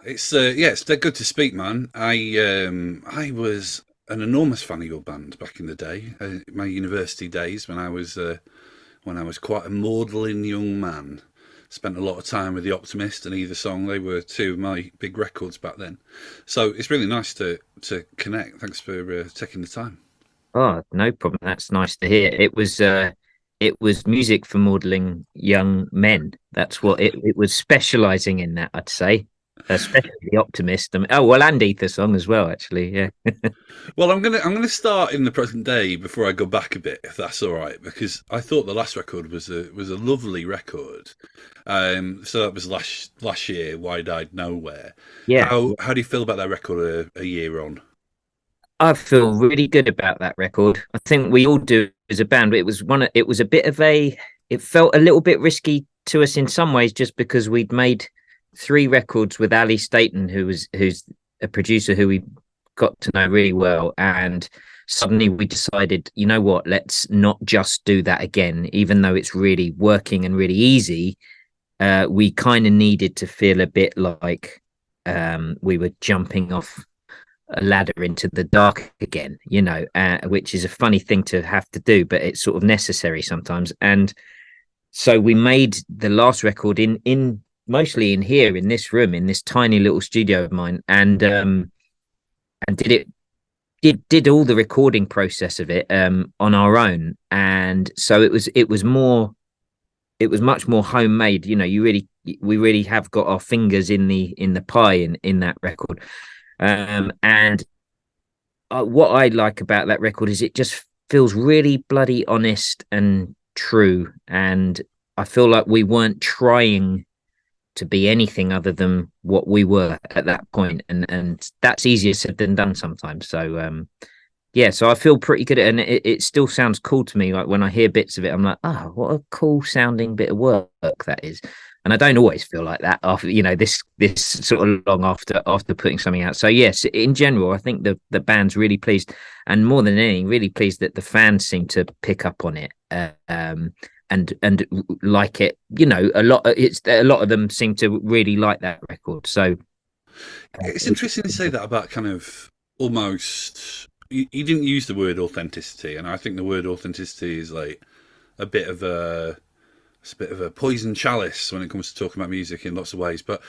They're good to speak, man. I was an enormous fan of your band back in the day, my university days when I was quite a maudlin young man. Spent a lot of time with the Optimist and Either Song. They were two of my big records back then. So it's really nice to connect. Thanks for taking the time. Oh, no problem. That's nice to hear. It was music for modeling young men. That's what it was specializing in that, I'd say. Especially the Optimist. Oh well, and Ether Song as well, actually. Yeah. Well, I'm gonna start in the present day before I go back a bit, if that's all right, because I thought the last record was a lovely record. So that was last year, Wide Eyed Nowhere. Yeah. How do you feel about that record a year on? I feel really good about that record. I think we all do as a band. It was a bit of it felt a little bit risky to us in some ways just because we'd made three records with Ali Staten, who's a producer who we got to know really well. And suddenly we decided, you know what, let's not just do that again, even though it's really working and really easy. We kind of needed to feel a bit like we were jumping off a ladder into the dark again, which is a funny thing to have to do, but it's sort of necessary sometimes. And so we made the last record in mostly in here in this room in this tiny little studio of mine, and did all the recording process of it on our own. And so it was much more homemade. We really have got our fingers in the pie in that record. And what I like about that record is it just feels really bloody honest and true. And I feel like we weren't trying to be anything other than what we were at that point, and that's easier said than done sometimes. So yeah, so I feel pretty good, and it still sounds cool to me. Like when I hear bits of it, I'm like, oh, what a cool sounding bit of work that is. And I don't always feel like that after this sort of long after putting something out. So yes, in general, I think the band's really pleased, and more than anything, really pleased that the fans seem to pick up on it. And like it, a lot of them seem to really like that record. So It's interesting to say that about kind of almost. You didn't use the word authenticity, and I think the word authenticity is like a bit of a it's a bit of a poison chalice when it comes to talking about music in lots of ways. But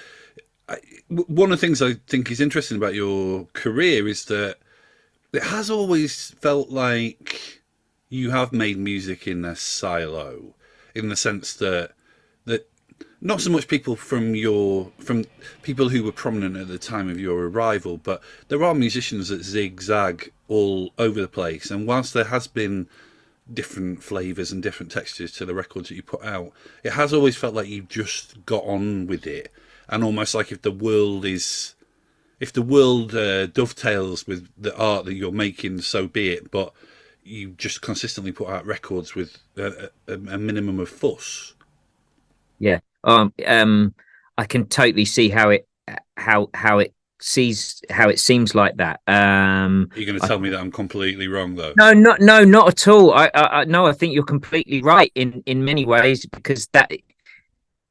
one of the things I think is interesting about your career is that it has always felt like you have made music in a silo, in the sense that not so much people from people who were prominent at the time of your arrival, but there are musicians that zigzag all over the place. And whilst there has been different flavors and different textures to the records that you put out, it has always felt like you've just got on with it, and almost like if the world dovetails with the art that you're making, so be it. But you just consistently put out records with a minimum of fuss. yeah, I can totally see how it seems like that. You're going to I tell me that I'm completely wrong, though. No, not at all. No, I think you're completely right in many ways because that's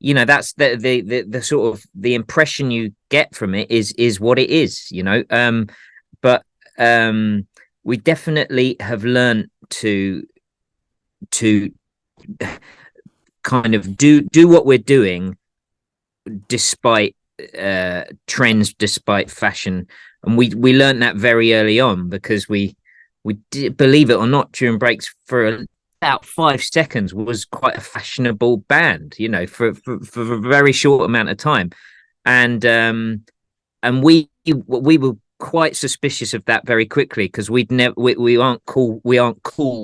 the sort of the impression you get from it is what it is. But we definitely have learned to kind of do what we're doing despite trends, despite fashion, and we learned that very early on because we did, believe it or not, Turin Brakes for about 5 seconds was quite a fashionable band, for a very short amount of time, and we were quite suspicious of that very quickly because we aren't cool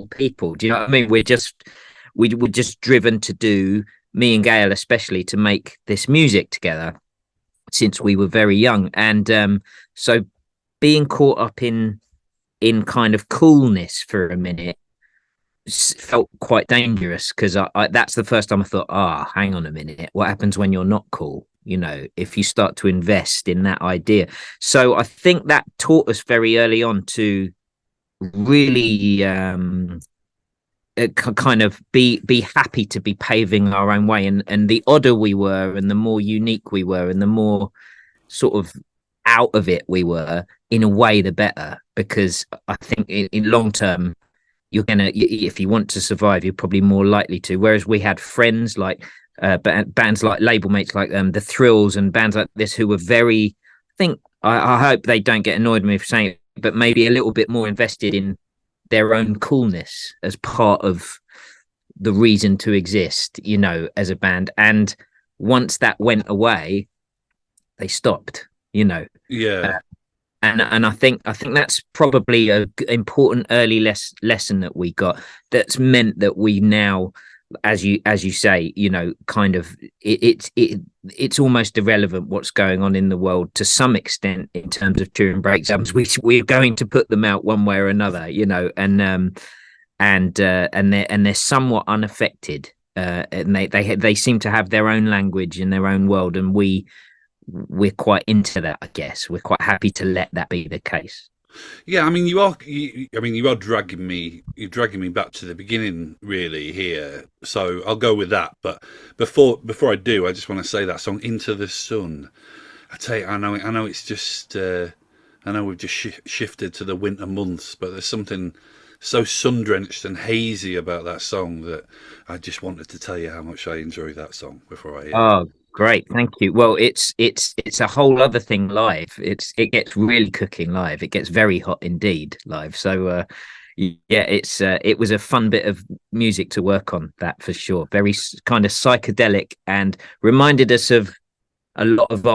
people. Do you know what I mean? We were just driven to do, me and Gail especially, to make this music together since we were very young, and so being caught up in kind of coolness for a minute felt quite dangerous because that's the first time I thought, hang on a minute, what happens when you're not cool? If you start to invest in that idea. So I think that taught us very early on to really kind of be happy to be paving our own way, and the odder we were and the more unique we were and the more sort of out of it we were, in a way, the better. Because I think in long term, you're gonna, if you want to survive, you're probably more likely to. Whereas we had friends like bands like label mates like the Thrills and bands like this who were very, I think, I hope they don't get annoyed with me for saying it, but maybe a little bit more invested in their own coolness as part of the reason to exist, as a band. And once that went away, they stopped, Uh, Yeah, and I think that's probably a important early lesson that we got. That's meant that we now, as you say, kind of it's almost irrelevant what's going on in the world to some extent in terms of Turin Brakes albums. We're going to put them out one way or another, and they're somewhat unaffected. And they seem to have their own language and their own world, and we're quite into that. I guess we're quite happy to let that be the case. yeah. I mean, you are. I mean, you are dragging me. You're dragging me back to the beginning, really. Here, so I'll go with that. But before I do, I just want to say that song "Into the Sun." I tell you, I know it's just. I know we've just shifted to the winter months, but there's something so sun drenched and hazy about that song that I just wanted to tell you how much I enjoy that song before I. Oh, great, thank you. Well, it's a whole other thing live. It gets really cooking live. It gets very hot indeed live. So yeah, it was a fun bit of music to work on, that for sure. Very kind of psychedelic, and reminded us of a lot of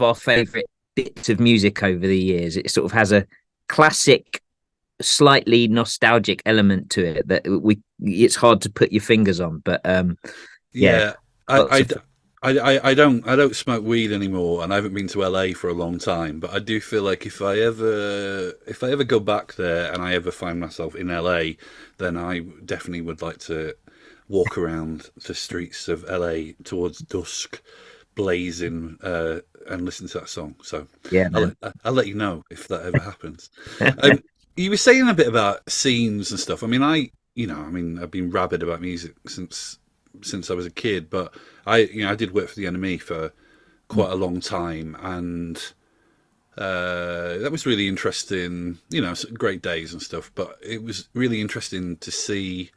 our favorite bits of music over the years. It sort of has a classic, slightly nostalgic element to it that it's hard to put your fingers on. But yeah, Yeah, lots I, of I don't smoke weed anymore, and I haven't been to LA for a long time. But I do feel like if I ever go back there and I ever find myself in LA, then I definitely would like to walk around the streets of LA towards dusk, blazing, and listen to that song. So yeah, man. I'll let you know if that ever happens. Um, you were saying a bit about scenes and stuff. I mean, I mean, I've been rabid about music since I was a kid, but I did work for the NME for quite a long time, and that was really interesting. Great days and stuff, but it was really interesting to see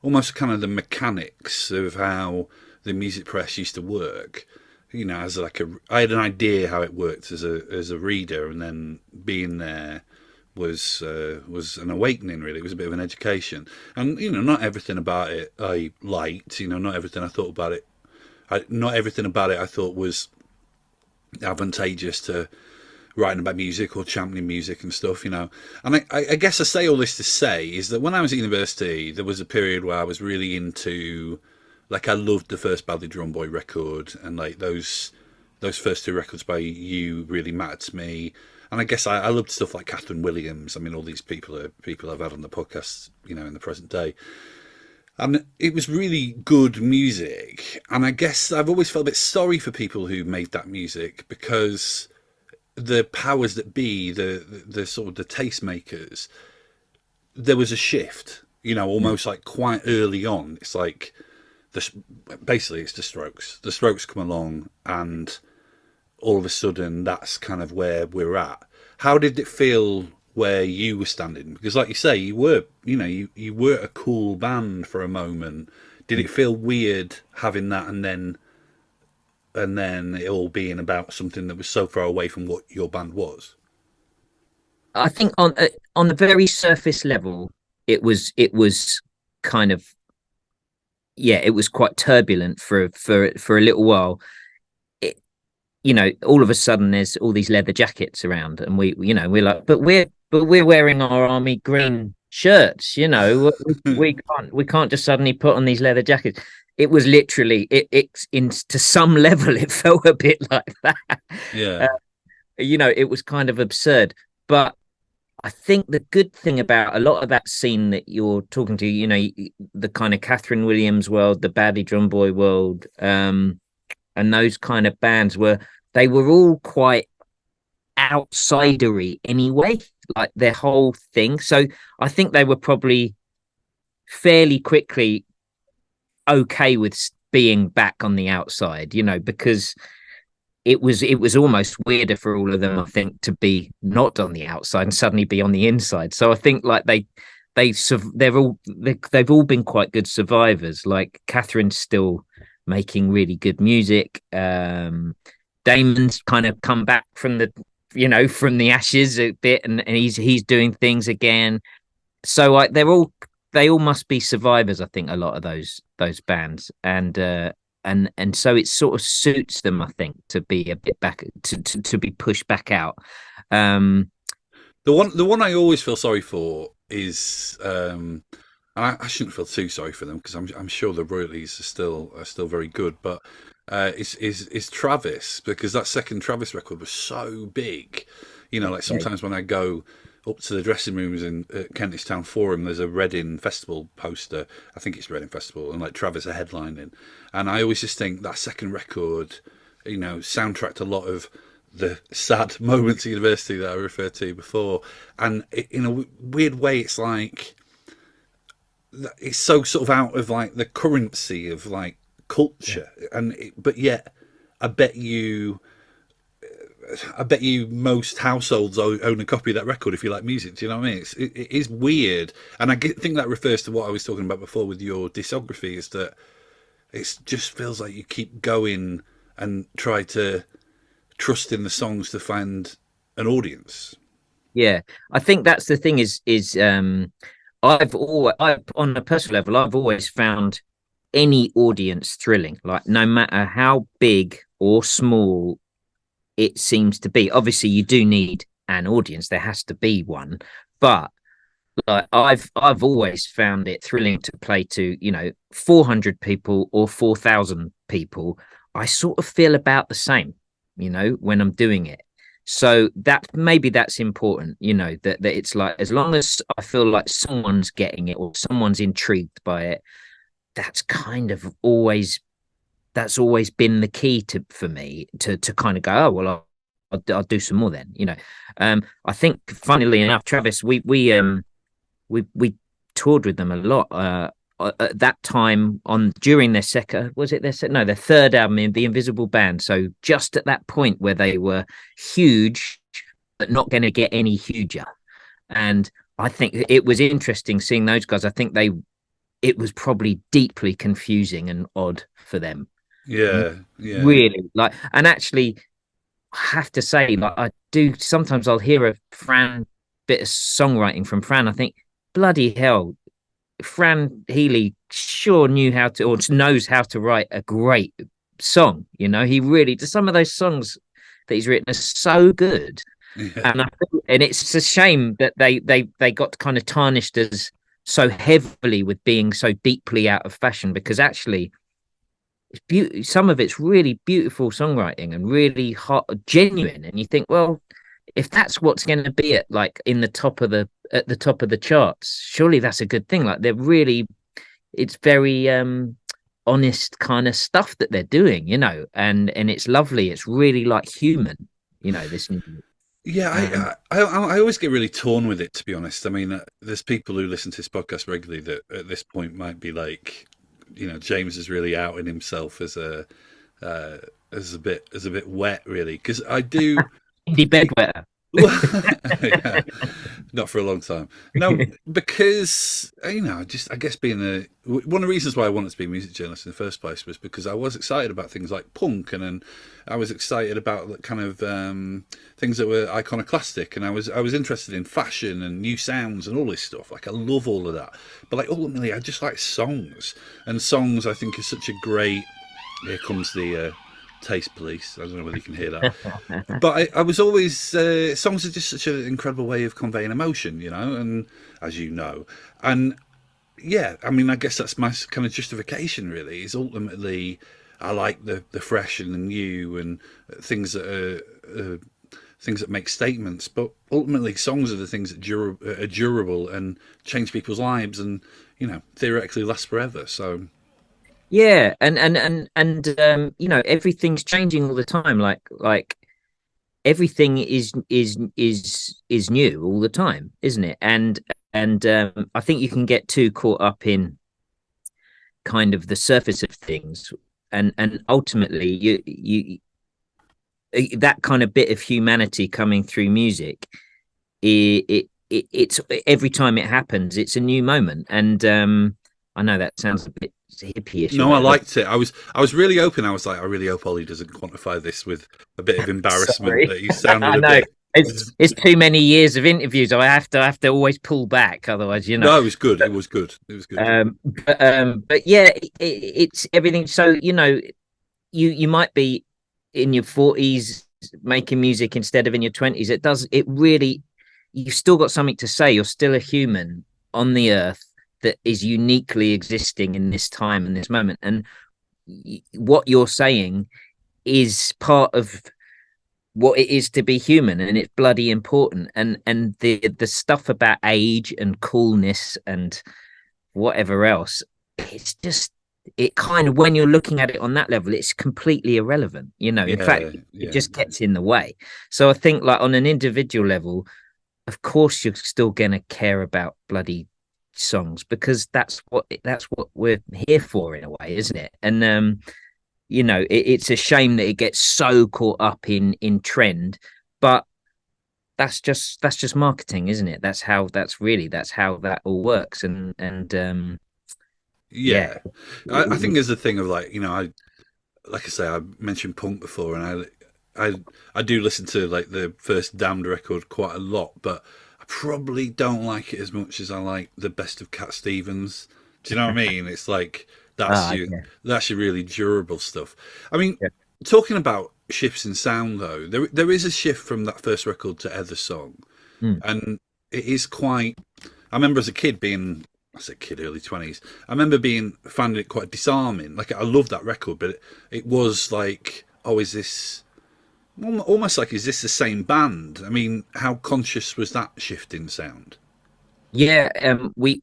almost kind of the mechanics of how the music press used to work. As like I had an idea how it worked as a reader, and then being there was an awakening. Really, it was a bit of an education, and not everything about it I liked. Not everything I thought about it. Not everything about it I thought was advantageous to writing about music or championing music and stuff. And I guess I say all this to say is that when I was at university, there was a period where I was really into, like, I loved the first Badly Drawn Boy record, and like those first two records by you really mattered to me. And I guess I loved stuff like Catherine Williams. I mean, all these people are people I've had on the podcast, in the present day. And it was really good music. And I guess I've always felt a bit sorry for people who made that music, because the powers that be, the sort of the tastemakers, there was a shift. Almost like quite early on. It's like basically it's the Strokes. The Strokes come along, and all of a sudden that's kind of where we're at. How did it feel where you were standing? Because like you say, you were a cool band for a moment. Did it feel weird having that, and then it all being about something that was so far away from what your band was? I think on the very surface level, it was kind of, yeah, it was quite turbulent for a little while. It, all of a sudden there's all these leather jackets around, and we're like, but we're wearing our army green shirts. We can't just suddenly put on these leather jackets. It was literally it in to some level it felt a bit like that. Yeah, It was kind of absurd. But I think the good thing about a lot of that scene that you're talking to, the kind of Catherine Williams world, the Badly Drum Boy world, and those kind of bands, they were all quite outsidery anyway, like their whole thing. So I think they were probably fairly quickly okay with being back on the outside, because it was almost weirder for all of them, I think, to be not on the outside and suddenly be on the inside. So I think like they've all been quite good survivors. Like Catherine's still making really good music. Damon's kind of come back from the ashes a bit, and he's doing things again. So like they all must be survivors. I think a lot of those bands, and so it sort of suits them, I think, to be a bit back to be pushed back out. Um, The one I always feel sorry for is, and I shouldn't feel too sorry for them because I'm sure the royalties are still very good, but is Travis, because that second Travis record was so big. Like yeah, sometimes when I go up to the dressing rooms in Kentish Town Forum, there's a Reading Festival poster. I think it's Reading Festival, and like Travis are headlining, and I always just think that second record, soundtracked a lot of the sad moments at university that I referred to before, and in a weird way, it's like it's so sort of out of like the currency of like yeah, culture, but yet I bet you I bet you most households own a copy of that record if you like music. Do you know what I mean? It is weird, and think that refers to what I was talking about before with your discography. Is that it just feels like you keep going and try to trust in the songs to find an audience. yeah. I think that's the thing is I've on a personal level, I've always found any audience thrilling. Like no matter how big or small it seems to be. Obviously, you do need an audience. There has to be one, but like I've always found it thrilling to play to 400 people or 4,000 people. I sort of feel about the same, when I'm doing it. So that maybe that's important, that it's like as long as I feel like someone's getting it or someone's intrigued by it, that's kind of always been the key to for me to kind of go, oh well, I'll do some more then. I think funnily enough, Travis, we toured with them a lot. At that time, on during their second, was it their no, their third album, in The Invisible Band. So just at that point where they were huge, but not going to get any huger. And I think it was interesting seeing those guys. I think it was probably deeply confusing and odd for them. Yeah, yeah, Really, like, and actually, I have to say, like, I do sometimes I'll hear a Fran bit of songwriting from Fran. I think, bloody hell, Fran Healy sure knew how to or knows how to write a great song. He really some of those songs that he's written are so good, yeah, and it's a shame that they got kind of tarnished as so heavily with being so deeply out of fashion because actually some of it's really beautiful songwriting and really hot, genuine. And you think, well, if that's what's going to be at the top of the charts, surely that's a good thing. Like it's very honest kind of stuff that they're doing, and it's lovely. It's really like human, this new. yeah. Um, I always get really torn with it, to be honest. I mean, there's people who listen to this podcast regularly that at this point might be like, James is really outing himself uh, as a bit wet, really, because I do. Indie bedwetter. Yeah, not for a long time. No, because I guess being one of the reasons why I wanted to be a music journalist in the first place was because I was excited about things like punk, and then I was excited about the kind of things that were iconoclastic, and I was interested in fashion and new sounds and all this stuff. Like I love all of that, but like ultimately, I just like songs, and songs I think is such a great. Here comes the taste police. I don't know whether you can hear that. But I was always songs are just such an incredible way of conveying emotion, and as you know, and yeah, I mean, I guess that's my kind of justification. Really, is ultimately I like the fresh and the new and things that things that make statements. But ultimately, songs are the things that are durable and change people's lives, and theoretically last forever. So Yeah, and everything's changing all the time. Like everything is new all the time, isn't it? And I think you can get too caught up in kind of the surface of things, and ultimately that kind of bit of humanity coming through music, it's every time it happens, it's a new moment. And I know that sounds a bit hippie-ish or No, I whatever. liked it. I was really open. I was like, I really hope Ollie doesn't quantify this with a bit of embarrassment Sorry, that he sounded I a know bit. it's too many years of interviews. I have to always pull back, otherwise, you know. No, it was good. It was good. It was good. But yeah, it's everything. So you know, you might be in your 40s making music instead of in your 20s. It really, you've still got something to say. You're still a human on the earth that is uniquely existing in this time and this moment. And what you're saying is part of what it is to be human, and it's bloody important. And the stuff about age and coolness and whatever else, it's just, it kind of, when you're looking at it on that level, it's completely irrelevant, you know. In fact, Yeah, it yeah, just gets in the way. So I think, like, on an individual level, of course you're still gonna care about bloody songs, because that's what we're here for, in a way, isn't it? And you know, it's a shame that it gets so caught up in trend, but that's just marketing, isn't it? That's how that all works. And yeah. yeah. I think there's a thing of like, like I say, I mentioned punk before, and I do listen to like the first Damned record quite a lot, but I probably don't like it as much as I like the best of Cat Stevens. Do you know what I mean? It's like that's Ah, your yeah, that's your really durable stuff. I mean, yeah. talking about shifts in sound though, there is a shift from that first record to Other Song, Mm. and it is quite. I remember as a kid being, I said kid, early 20s. I remember finding it quite disarming. Like I love that record, but it was like, oh, is this almost like, is this the same band? I mean, how conscious was that shift in sound? Yeah, we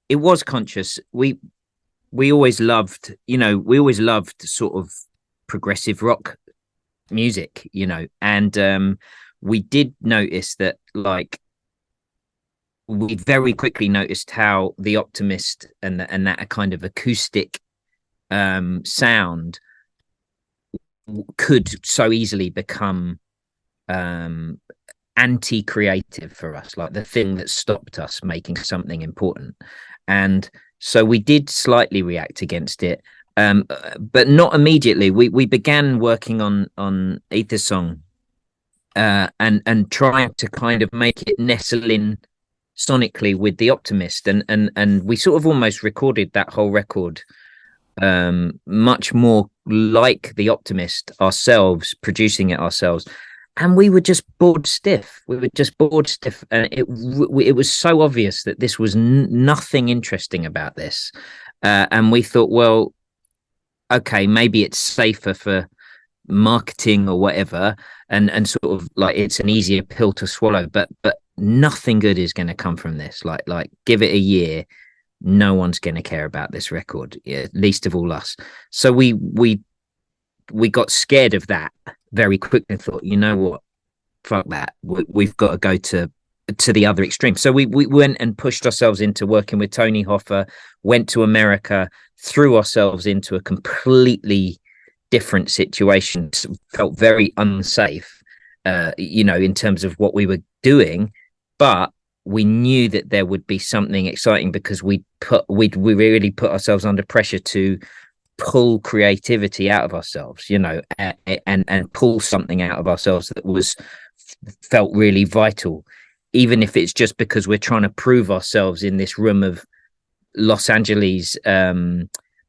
it was conscious. We always loved, you know, we always loved sort of progressive rock music, you know. And we did notice that, like, we very quickly noticed how the Optimist and that kind of acoustic sound could so easily become um anti-creative for us, like the thing that stopped us making something important. And so we did slightly react against it, but not immediately. We began working on Ether Song, and trying to kind of make it nestle in sonically with the Optimist. And we sort of almost recorded that whole record much more like the Optimist ourselves, producing it ourselves. And we were just bored stiff. We were just bored stiff, and it was so obvious that this was nothing interesting about this. And we thought, well, okay, maybe it's safer for marketing or whatever, and sort of like it's an easier pill to swallow. But nothing good is going to come from this. Like give it a year, no one's going to care about this record, yeah, least of all us. So we got scared of that very quickly and thought, you know what, fuck that. We've got to go to the other extreme. So we went and pushed ourselves into working with Tony Hoffa, went to America, threw ourselves into a completely different situation, felt very unsafe, you know, in terms of what we were doing. But we knew that there would be something exciting, because we really put ourselves under pressure to pull creativity out of ourselves, you know, and pull something out of ourselves that was felt really vital, even if it's just because we're trying to prove ourselves in this room of Los Angeles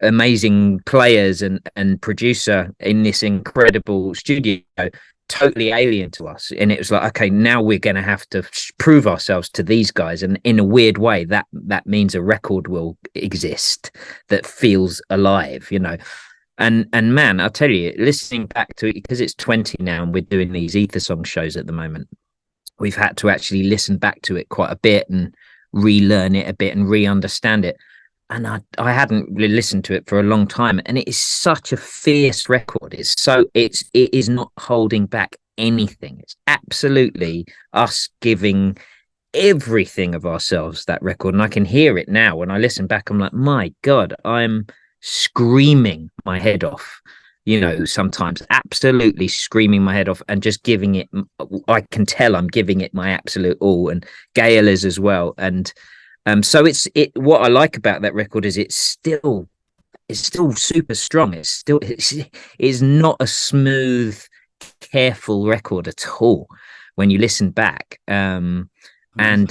amazing players and producer in this incredible studio, totally alien to us. And it was like, okay, now we're going to have to prove ourselves to these guys, and in a weird way that means a record will exist that feels alive, you know. And man, I'll tell you, listening back to it, because it's 20 now and we're doing these Ether Song shows at the moment, we've had to actually listen back to it quite a bit and relearn it a bit and re-understand it. And I hadn't really listened to it for a long time, and it is such a fierce record. It is not holding back anything. It's absolutely us giving everything of ourselves, that record. And I can hear it now when I listen back. I'm like, my God, I'm screaming my head off. sometimes absolutely screaming my head off and just giving it. I can tell I'm giving it my absolute all, and Gail is as well. And so what I like about that record is it's still super strong. It's not a smooth, careful record at all when you listen back. And Amazing.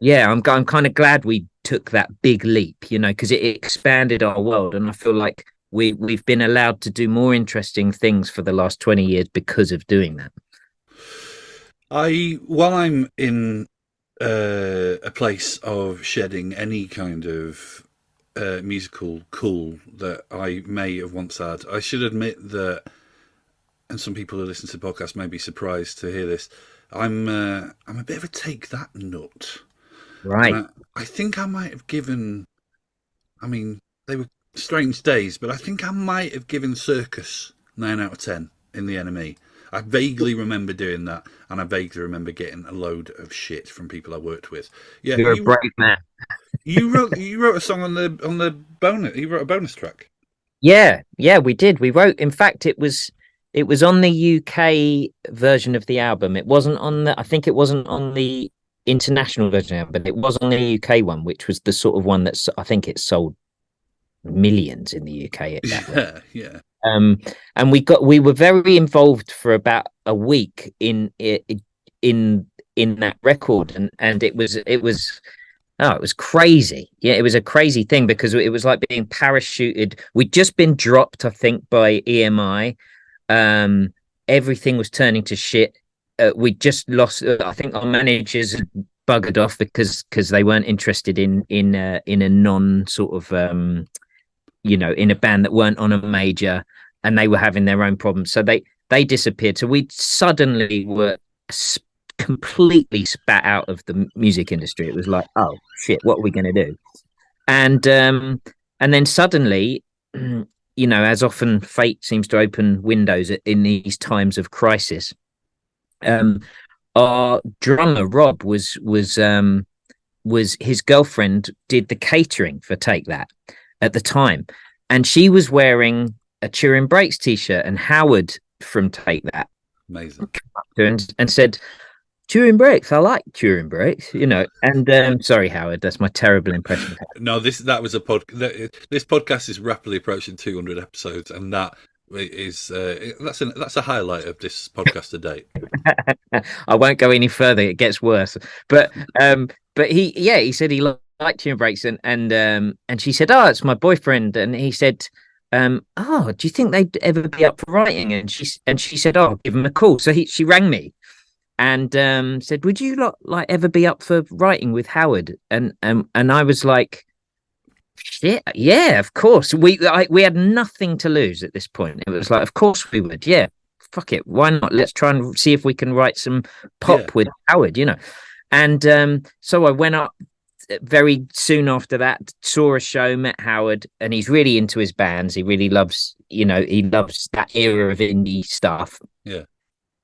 yeah, I'm kind of glad we took that big leap, because it expanded our world, and I feel like we've been allowed to do more interesting things for the last 20 years because of doing that. While I'm in a place of shedding any kind of musical cool that I may have once had, I should admit that, and some people who listen to the podcast may be surprised to hear this. I'm a bit of a take that nut, and Right. I think I might have given. I mean, they were strange days, but I think I might have given Circus 9 out of 10 in the NME. I vaguely remember doing that, and I vaguely remember getting a load of shit from people I worked with. Yeah, You're a brave man. you wrote a song on the bonus. You wrote a bonus track. Yeah, yeah, we did. We wrote, in fact, it was on the UK version of the album. It wasn't on I think it wasn't on the international version, but it was on the UK one, which was the sort of one that's, I think it sold millions in the UK at that record. Yeah, yeah. Um, and we were very involved for about a week in that record, and it was crazy. Yeah, it was a crazy thing because it was like being parachuted. We'd just been dropped, I think, by EMI. Um, Everything was turning to shit. We just lost. I think our managers had buggered off because they weren't interested in a non sort of in a band that weren't on a major, and they were having their own problems. So they disappeared. So we suddenly were completely spat out of the music industry. It was like, oh shit, what are we going to do? And then suddenly, as often fate seems to open windows in these times of crisis. Um, our drummer Rob was his girlfriend did the catering for Take That at the time, and she was wearing a Turin Brakes t-shirt, and Howard from Take That Amazing. came up to her and said, Turin Brakes, I like Turin Brakes, and sorry, Howard, that's my terrible impression. No, that was a pod. This podcast is rapidly approaching 200 episodes, and that is that's a highlight of this podcast to date. I won't go any further, it gets worse. But he said he liked Turin Brakes, and she said, oh, it's my boyfriend, and he said, oh, do you think they'd ever be up for writing? And she said, oh, I'll give him a call. So she rang me and said, would you like ever be up for writing with Howard? And I was like, shit, yeah, of course. We had nothing to lose at this point. It was like, of course we would. Yeah, fuck it, why not? Let's try and see if we can write some Yeah, pop with Howard. And so I went up very soon after that, saw a show, met Howard, and he's really into his bands. He really loves, he loves that era of indie stuff. yeah.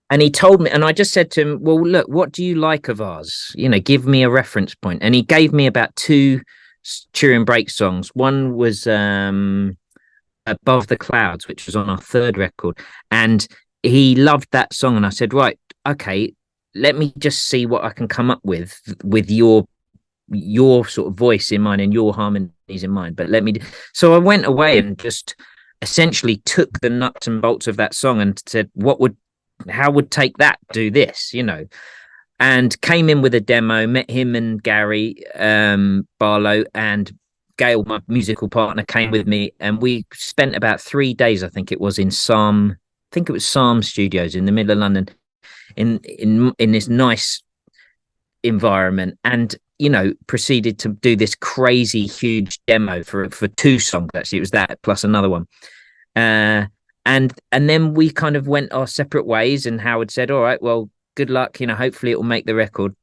And he told me, and I just said to him, well, look, what do you like of ours? Give me a reference point. And he gave me about two Turin Brakes songs. One was Above the Clouds, which was on our third record. And he loved that song. And I said, right, okay, let me just see what I can come up with your sort of voice in mind and your harmonies in mind. But so I went away and just essentially took the nuts and bolts of that song and said, how would Take That do this, and came in with a demo, met him and Gary Barlow, and Gail, my musical partner, came with me, and we spent about 3 days, I think it was, in Psalm Studios in the middle of London, in this nice environment, and proceeded to do this crazy huge demo for two songs. Actually, it was that plus another one. And then we kind of went our separate ways, and Howard said, all right, well, good luck, hopefully it will make the record.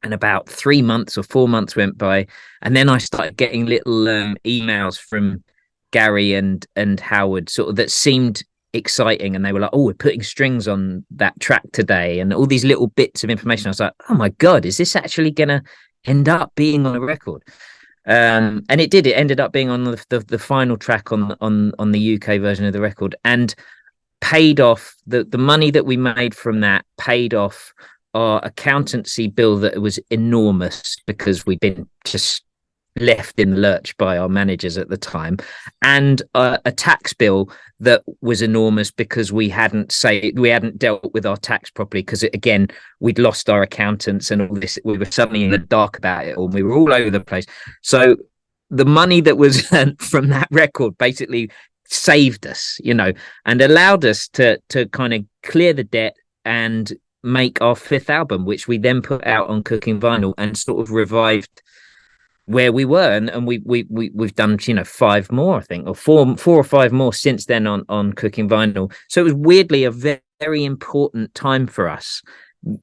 And about 3 months or 4 months went by, and then I started getting little emails from Gary and Howard, sort of, that seemed exciting, and they were like, oh, we're putting strings on that track today, and all these little bits of information. I was like, oh my god, is this actually gonna end up being on a record? And it did. It ended up being on the final track on the UK version of the record, and paid off the money that we made from that. Paid off our accountancy bill that was enormous because we'd been just left in the lurch by our managers at the time, and a tax bill that was enormous because we hadn't dealt with our tax properly because again we'd lost our accountants and all this. We were suddenly in the dark about it all. And we were all over the place. So the money that was earned from that record basically saved us, and allowed us to kind of clear the debt and make our fifth album, which we then put out on Cooking Vinyl and sort of revived where we were. And we've done five more, I think, or four or five more since then on Cooking Vinyl. So it was weirdly a very, very important time for us.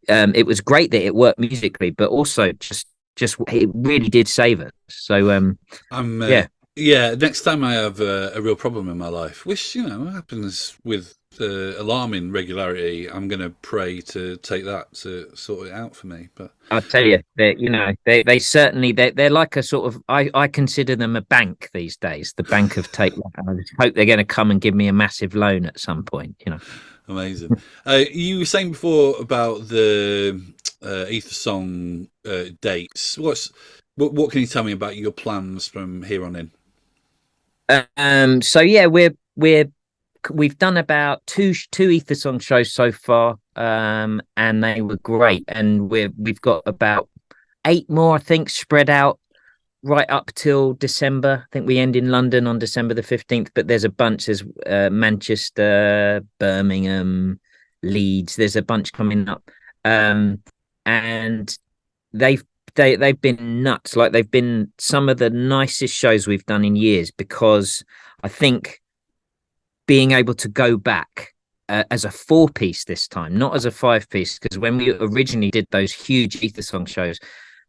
It was great that it worked musically, but also just it really did save us. So I'm yeah. yeah. Next time I have a real problem in my life, which happens with alarming regularity, I'm going to pray to take that to sort it out for me. But I'll tell you that they certainly they're like a sort of I consider them a bank these days, the bank of take. I just hope they're going to come and give me a massive loan at some point. amazing. You were saying before about the Ether Song dates. What can you tell me about your plans from here on in? So yeah, we've done about two Ether Song shows so far, and they were great. And we've got about eight more, I think, spread out right up till December. I think we end in London on December the 15th, but there's a bunch. There's Manchester, Birmingham, Leeds. There's a bunch coming up, and they've they've been nuts. Like they've been some of the nicest shows we've done in years because I think being able to go back as a four-piece this time, not as a five-piece, because when we originally did those huge Ether Song shows,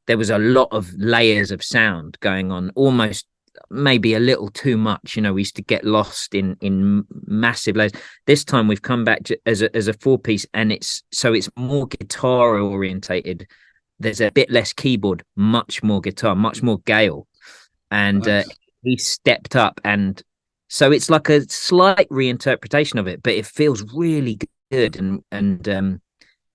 there was a lot of layers of sound going on, almost maybe a little too much. We used to get lost in massive layers. This time we've come back as a four-piece, and it's more guitar orientated. There's a bit less keyboard, much more guitar, much more Gale, and Nice. he stepped up, and so it's like a slight reinterpretation of it, but it feels really good and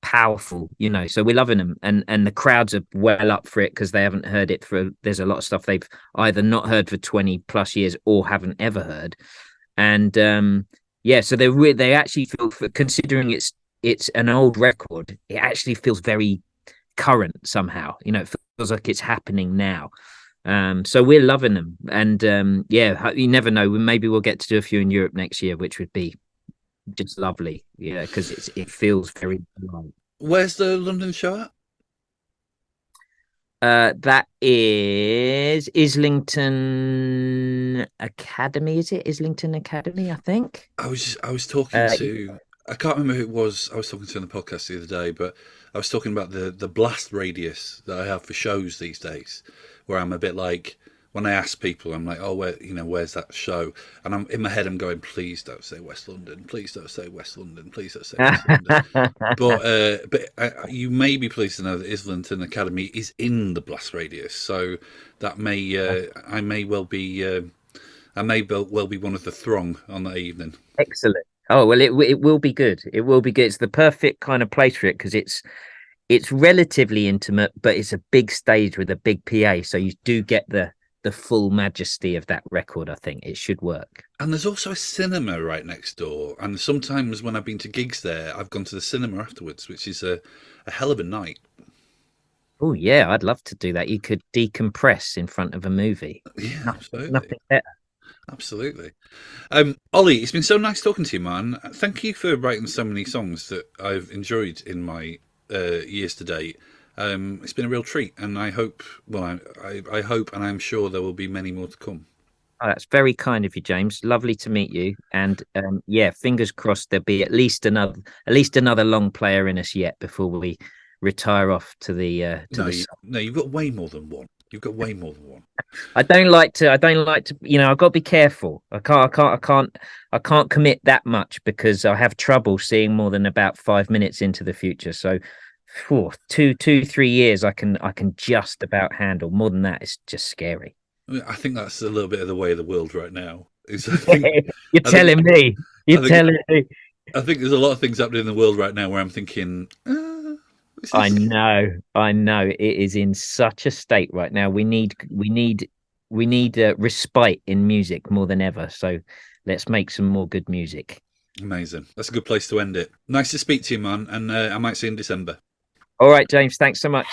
powerful. So we're loving them, and the crowds are well up for it because they haven't heard it there's a lot of stuff they've either not heard for 20 plus years or haven't ever heard. And yeah, so they actually feel, considering it's an old record, it actually feels very current somehow. It feels like it's happening now. So we're loving them, and yeah, you never know, maybe we'll get to do a few in Europe next year, which would be just lovely. Yeah, because it feels very light. Where's the London show at? That is Islington Academy. Is it Islington Academy? I think. I was talking Uh, to, I can't remember who it was I was talking to on the podcast the other day, but I was talking about the blast radius that I have for shows these days, where I'm a bit like, when I ask people, I'm like, oh, where's that show? And I'm in my head, I'm going, please don't say West London, please don't say West London, please don't say West London. But you may be pleased to know that Islington Academy is in the blast radius, so that may I may well be one of the throng on that evening. Excellent. Oh well, it will be good. It will be good. It's the perfect kind of place for it because it's relatively intimate, but it's a big stage with a big PA, so you do get the full majesty of that record. I think it should work. And there's also a cinema right next door, and sometimes when I've been to gigs there, I've gone to the cinema afterwards, which is a hell of a night. Oh yeah, I'd love to do that. You could decompress in front of a movie. Yeah, Nothing, absolutely. nothing better. Absolutely. Ollie, it's been so nice talking to you, man. Thank you for writing so many songs that I've enjoyed in my years to date. It's been a real treat, and I hope, well, I hope and I'm sure there will be many more to come. Oh, that's very kind of you, James. Lovely to meet you. And yeah, fingers crossed there'll be at least another long player in us yet before we retire off to No, the you, sun. no, you've got way more than one. You've got way more than one. I don't like to, I've got to be careful. I can't commit that much because I have trouble seeing more than about 5 minutes into the future. So for 2, 3 years I can just about handle. More than that, it's just scary. I think that's a little bit of the way of the world right now. Is I think, You're I think, telling me. You're I think, telling me. I think there's a lot of things happening in the world right now where I'm thinking, this I is know, I know. It is in such a state right now. We need respite in music more than ever. So let's make some more good music. amazing. That's a good place to end it. Nice to speak to you, man, and I might see you in December. All right, James. Thanks so much.